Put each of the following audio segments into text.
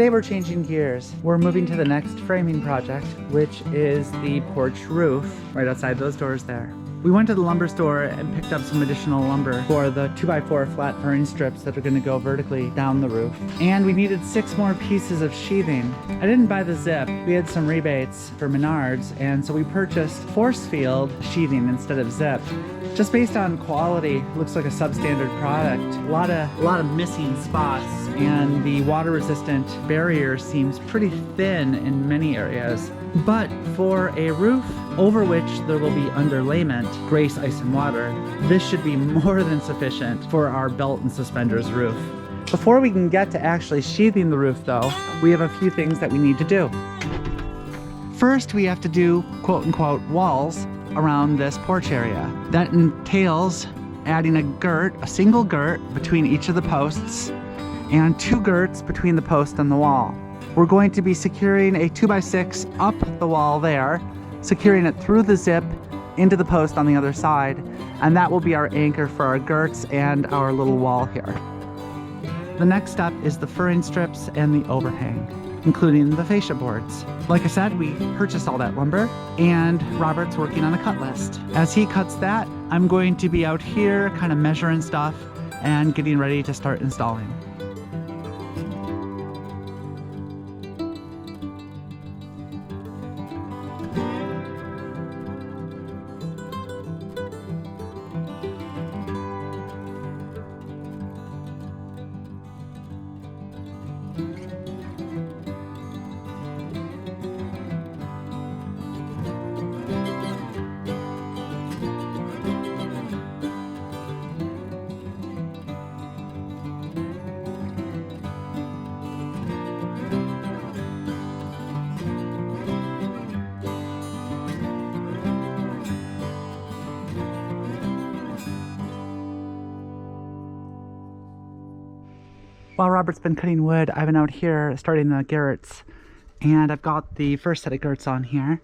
Today we're changing gears. We're moving to the next framing project, which is the porch roof right outside those doors there. We went to the lumber store and picked up some additional lumber for the 2x4 flat furring strips that are going to go vertically down the roof. And we needed 6 more pieces of sheathing. I didn't buy the zip. We had some rebates for Menards, and so we purchased force field sheathing instead of zip. Just based on quality, looks like a substandard product. A lot of missing spots, and the water-resistant barrier seems pretty thin in many areas. But for a roof over which there will be underlayment, grace, ice, and water, this should be more than sufficient for our belt and suspenders roof. Before we can get to actually sheathing the roof though, we have a few things that we need to do. First, we have to do quote-unquote walls around this porch area. That entails adding a single girt between each of the posts and 2 girts between the post and the wall. We're going to be securing a 2x6 up the wall there, securing it through the zip into the post on the other side, and that will be our anchor for our girts and our little wall here. The next step is the furring strips and the overhang, including the fascia boards. Like I said, we purchased all that lumber, and Robert's working on a cut list. As he cuts that, I'm going to be out here kind of measuring stuff and getting ready to start installing. While Robert's been cutting wood, I've been out here starting the girts, and I've got the first set of girts on here.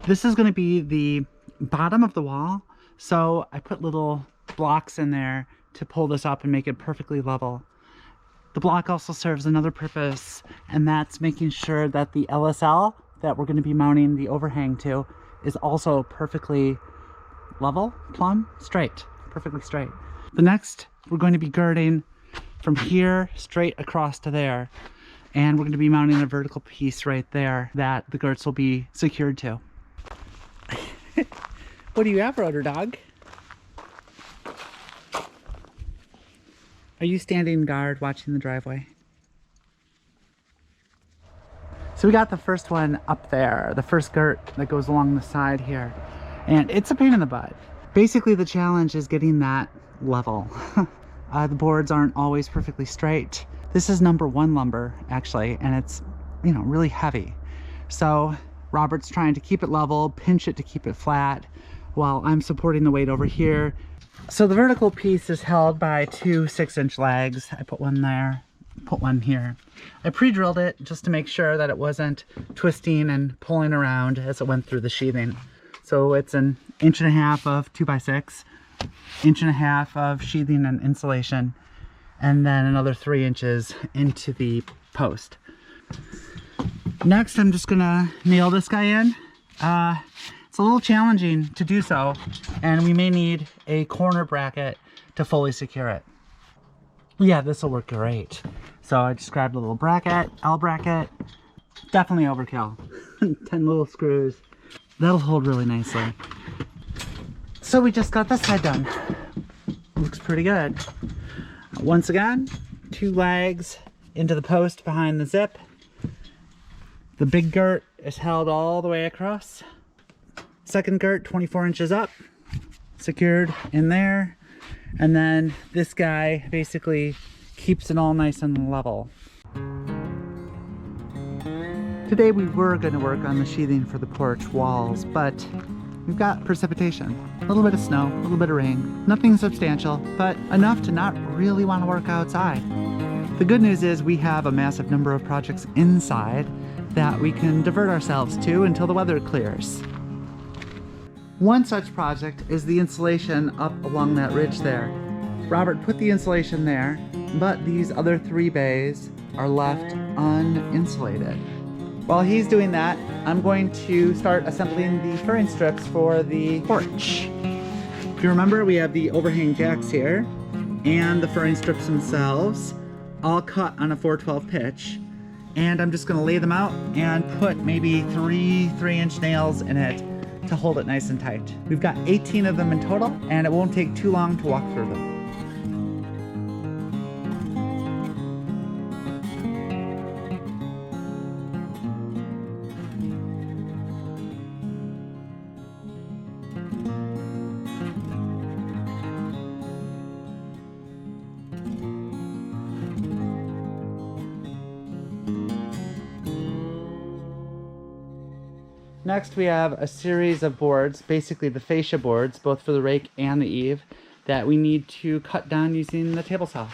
This is going to be the bottom of the wall, so I put little blocks in there to pull this up and make it perfectly level. The block also serves another purpose, and that's making sure that the LSL that we're going to be mounting the overhang to is also perfectly level, plumb, straight, perfectly straight. The next, we're going to be girding from here straight across to there, and we're going to be mounting a vertical piece right there that the girts will be secured to. What do you have, Rotor Dog? Are you standing guard watching the driveway? So we got the first one up there, the first girt that goes along the side here, and it's a pain in the butt. Basically the challenge is getting that level. The boards aren't always perfectly straight. This is #1 lumber, actually, and it's, you know, really heavy. So Robert's trying to keep it level, pinch it to keep it flat, while I'm supporting the weight over here. So the vertical piece is held by 2 6-inch legs. I put one there, put one here. I pre-drilled it just to make sure that it wasn't twisting and pulling around as it went through the sheathing. So it's an 1.5 inch of 2x6. 1.5 inch of sheathing and insulation, and then another 3 inches into the post. Next, I'm just gonna nail this guy in. It's a little challenging to do so, and we may need a corner bracket to fully secure it. Yeah, this will work great. So I just grabbed a little bracket, L bracket. Definitely overkill. 10 little screws. That'll hold really nicely. So we just got this side done. Looks pretty good. Once again, 2 legs into the post behind the zip. The big girt is held all the way across. Second girt 24 inches up, secured in there. And then this guy basically keeps it all nice and level. Today we were going to work on the sheathing for the porch walls, but we've got precipitation. A little bit of snow, a little bit of rain. Nothing substantial, but enough to not really want to work outside. The good news is we have a massive number of projects inside that we can divert ourselves to until the weather clears. One such project is the insulation up along that ridge there. Robert put the insulation there, but these other 3 bays are left uninsulated. While he's doing that, I'm going to start assembling the furring strips for the porch. If you remember, we have the overhang jacks here and the furring strips themselves, all cut on a 412 pitch. And I'm just gonna lay them out and put maybe 3 3-inch nails in it to hold it nice and tight. We've got 18 of them in total, and it won't take too long to walk through them. Next, we have a series of boards, basically the fascia boards, both for the rake and the eave, that we need to cut down using the table saw.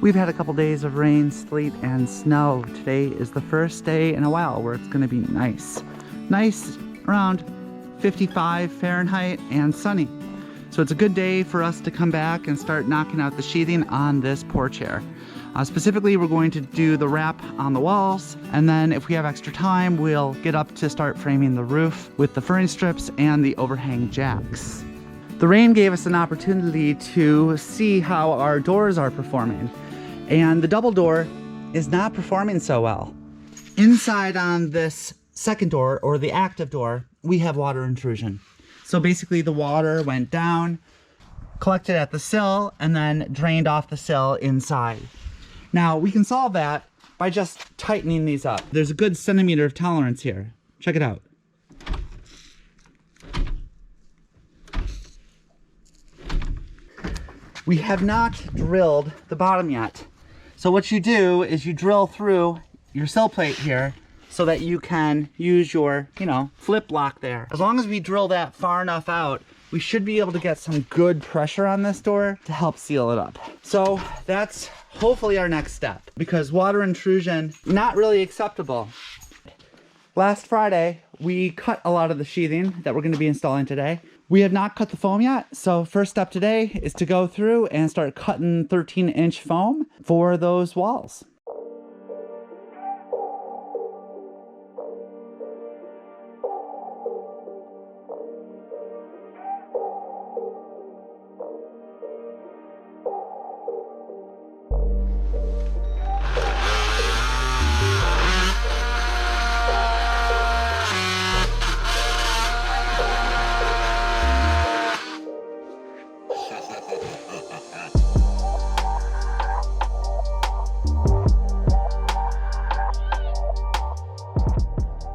We've had a couple days of rain, sleet, and snow. Today is the first day in a while where it's going to be nice. Nice, around 55 Fahrenheit and sunny. So it's a good day for us to come back and start knocking out the sheathing on this porch here. Specifically, we're going to do the wrap on the walls, and then if we have extra time, we'll get up to start framing the roof with the furring strips and the overhang jacks. The rain gave us an opportunity to see how our doors are performing. And the double door is not performing so well. Inside on this second door, or the active door, we have water intrusion. So basically the water went down, collected at the sill, and then drained off the sill inside. Now we can solve that by just tightening these up. There's a good centimeter of tolerance here. Check it out. We have not drilled the bottom yet. So what you do is you drill through your sill plate here so that you can use your, flip lock there. As long as we drill that far enough out, we should be able to get some good pressure on this door to help seal it up. So that's hopefully our next step, because water intrusion, not really acceptable. Last Friday, we cut a lot of the sheathing that we're going to be installing today. We have not cut the foam yet, so first step today is to go through and start cutting 13-inch foam for those walls.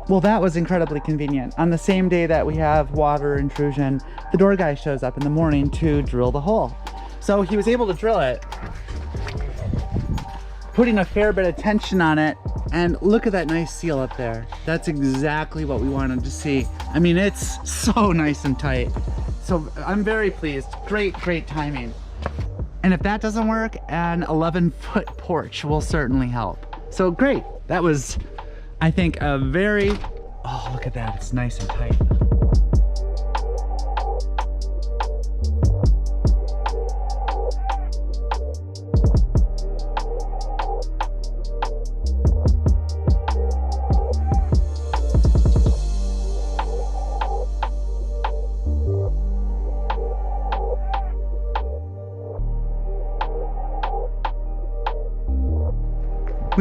Well, that was incredibly convenient. On the same day that we have water intrusion, the door guy shows up in the morning to drill the hole. So he was able to drill it, putting a fair bit of tension on it, and look at that nice seal up there. That's exactly what we wanted to see. I mean, it's so nice and tight. So I'm very pleased. Great timing. And if that doesn't work, an 11-foot porch will certainly help. So great. That was, I think, a very, oh, look at that, it's nice and tight.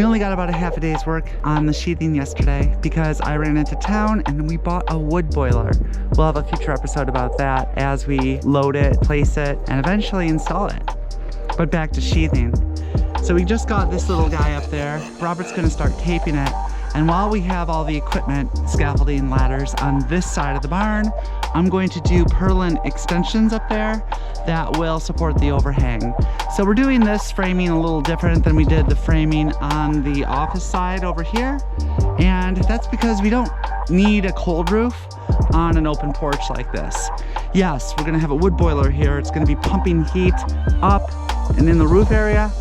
We only got about a half a day's work on the sheathing yesterday because I ran into town and we bought a wood boiler. We'll have a future episode about that as we load it, place it, and eventually install it. But back to sheathing. So we just got this little guy up there. Robert's gonna start taping it. And while we have all the equipment, scaffolding, ladders on this side of the barn, I'm going to do purlin extensions up there that will support the overhang. So we're doing this framing a little different than we did the framing on the office side over here. And that's because we don't need a cold roof on an open porch like this. Yes, we're gonna have a wood boiler here. It's gonna be pumping heat up and in the roof area.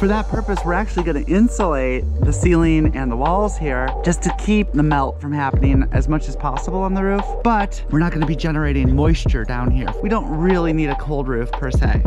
For that purpose, we're actually going to insulate the ceiling and the walls here just to keep the melt from happening as much as possible on the roof. But we're not going to be generating moisture down here. We don't really need a cold roof per se.